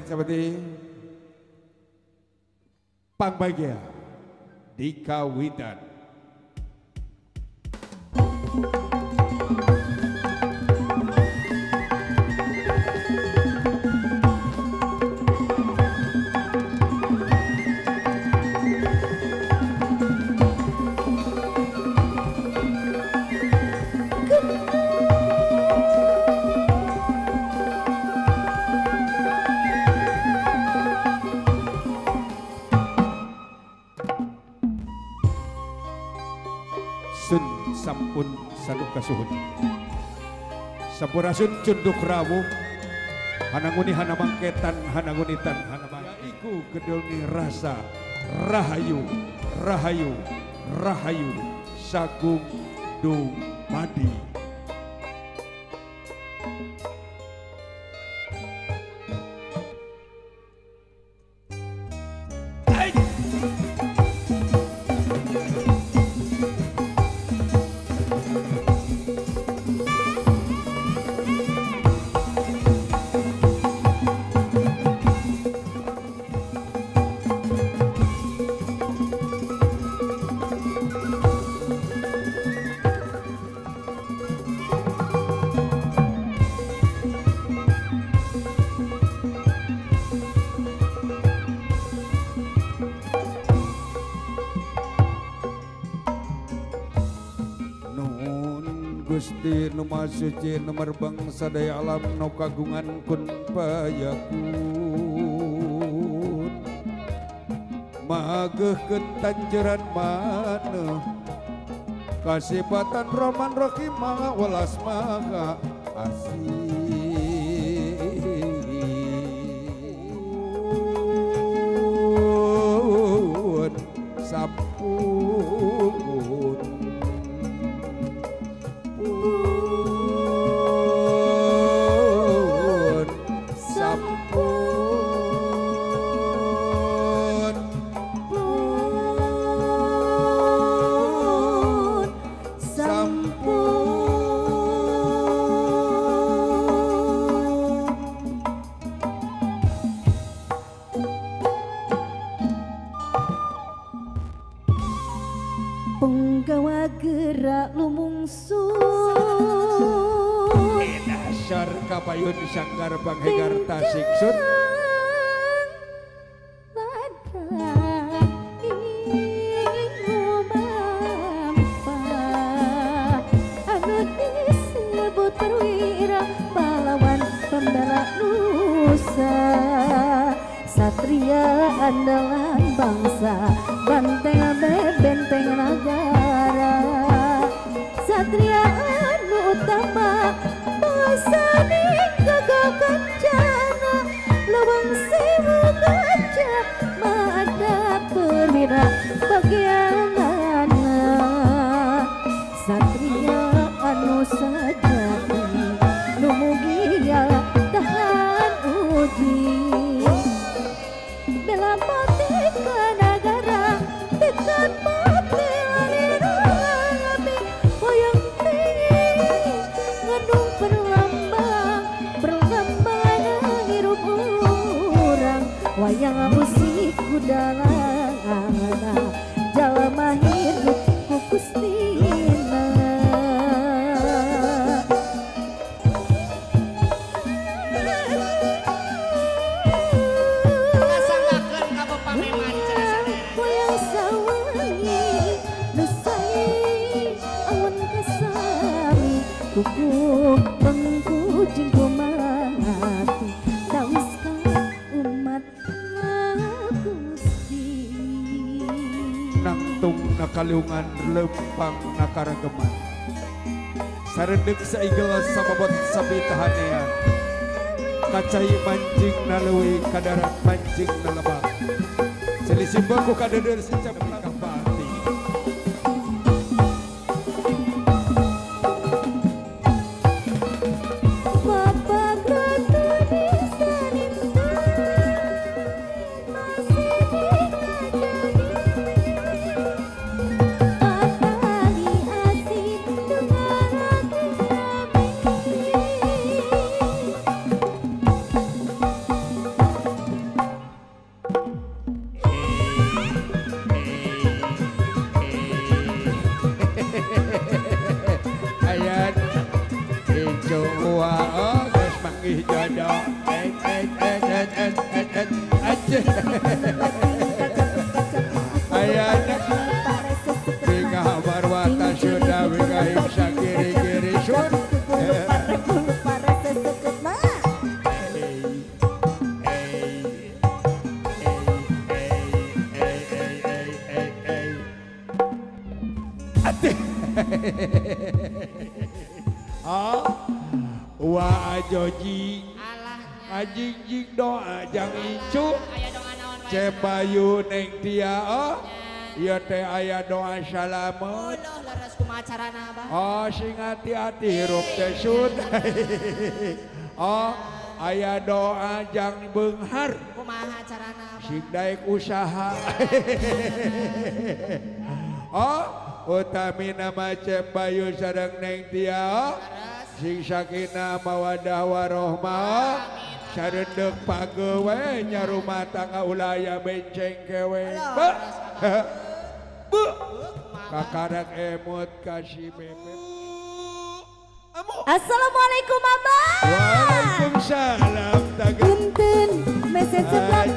seperti Pangbagia Dika Widan. Sun sampun sanuka suhun sampurasun cunduk rawuh hananguni hana mangketan hanangunitan hana iku gedolni rasa rahayu rahayu rahayu sagung dumadi. Gusti nu Maha Suci nomor bangsa daya alam no kagungan kun payakun mageuhkeun tanjeuran maneh kasibatan roman rohimah welas maha asih sampun penggawa gerak lumungsu dasar kapayun sanggar panghegar tasik sun anu disebut perwira pahlawan pembela nusa satria andalan bangsa banteng benteng negara satria anu utama bangsa gagah kencana lawang sewu gajah mada perwira bagianana satria anu sajati nu mugia tahan uji bela pati ke negara tekan pati lari hoyong tinggi ngandung perlambang hirup urang wayang musik kudalang jalma hidup ku Gustina kuku bengku jengku mati dauskah umat Gusti nangtung nakaliungan lempang nakarageman sarendek saigel samabot sapi tahanean kacai mancing naleuwi kadarat mancing nalebak selisih bangku kadeder secap nakah pati Ayahnya Bingah barwata sudah bingah sakiri-kiri sun. Wa ajoji ajing doa jang icu cebayu neng tia iya teh aya doa salamet sing hati-hati hirup teh sun aya doa jang beunghar sing daek usaha utami nama cebayu sareng neng tia sing sakinah mawadah warohmah sarendek pagewe nya rumah tangga ulaya benceng kewe bu kakarak emot kasih bebek. Assalamualaikum Abah. Waalaikumsalam taga Punten mesin seblak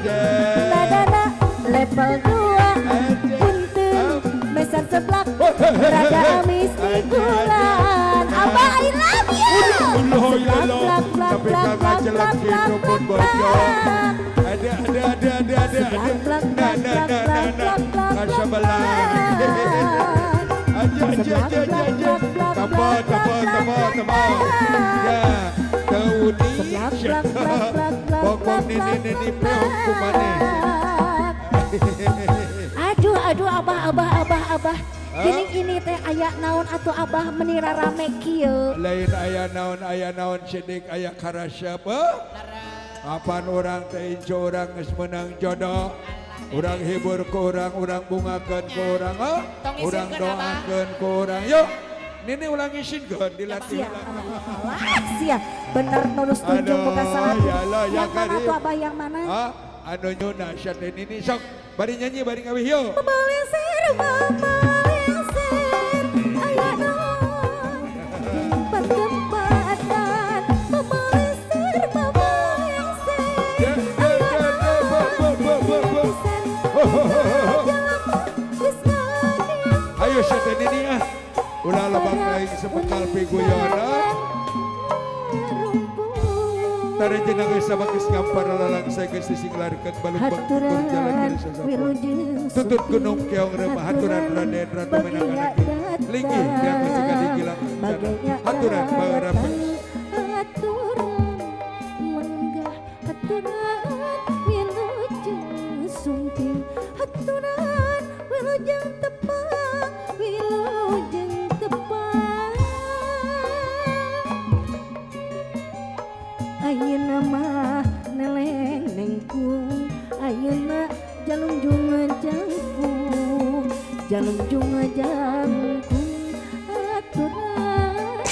ladana level 2 punten mesin seblak raga amis tikulan Abah I love you. Tapi kakak jelek hidup pun bocor. Ada kasih belah. Aja. Tembak. Ya, taudi. Bokong ini peong kumane. Aduh Abah. Ini teh aya naon atuh Abah menira rame kieu. Lain aya naon sidik aya karasep. Apan orang teh inco orang geus meunang jodoh. Urang hibur ke orang bungakeun ke orang, urang doakeun ke orang. Yuk, Nini ulang isinkeun dilatih. Sia, bener nulus tunjuk bukan salah. Yang mana tuh Abah yang mana? Anu nyuna syat Nini sok bari nyanyi bari ngawih yuk. Melingsir, aya naon tempat-tempatan melingsir. Ayo syat Nini ulah lebak lain sepekal piguyana. Tara jenang geus sabakis ngampar lalang saya geus disinglarkeun balung berjalan tutut gunung keong remah haturan Raden Ratu Menangan linggih yang ketika digilang haturan barapes menggah haturan wilujeng sumping haturan wilujeng tepang wilujeng tepang ayeuna mah neleng nengkung ayeuna jalungjung jangkung jalungjung jangkung aturan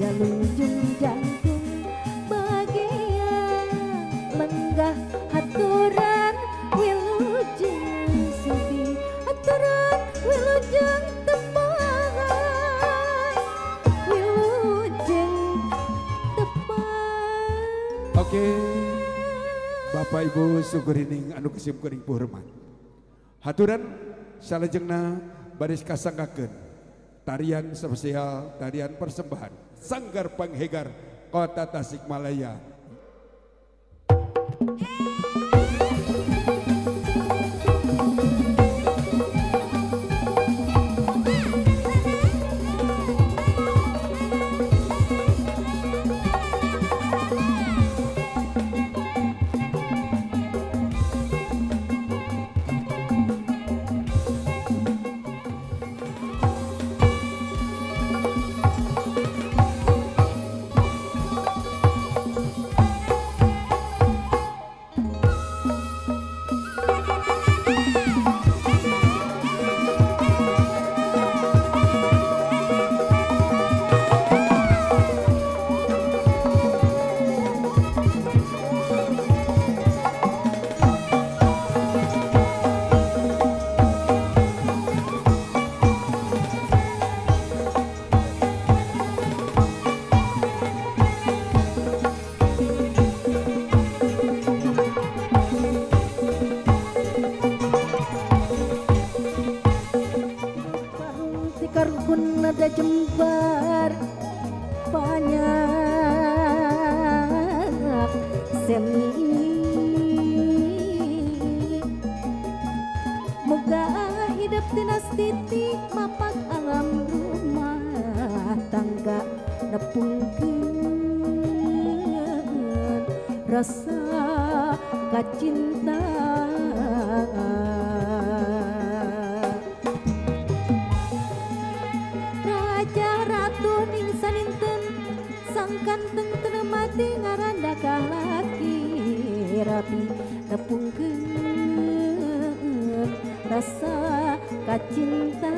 jalungjung jangkung bahagia lenggah haturan wilujeng sumping haturan wilujeng tepang wilujeng tepang. Oke, Bapak Ibu sugerining anu kesim kuring hormat. Haturan salajengna baris kasanggakeun tarian spesial, tarian persembahan Sanggar Panghegar Kota Tasikmalaya. semi moga hidup dinas titik mapak alam rumah tangga nepungkeun rasa kacinta raja ratu ning saninten sang kanteng teu mati ngaranda ka laki rapi nepungkeun rasa kacinta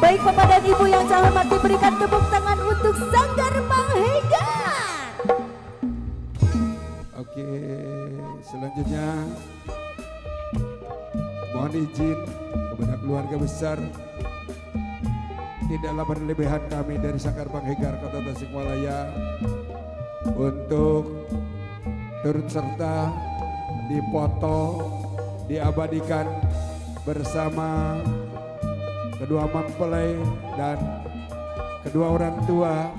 Baik Bapak dan Ibu yang saya hormati, berikan tepuk tangan untuk Sanggar Mang Hegar. Oke, selanjutnya mohon izin kepada keluarga besar, tidaklah berlebihan kami dari Sanggar Mang Hegar Kota Tasikmalaya untuk turut serta dipoto, diabadikan bersama kedua mempelai dan kedua orang tua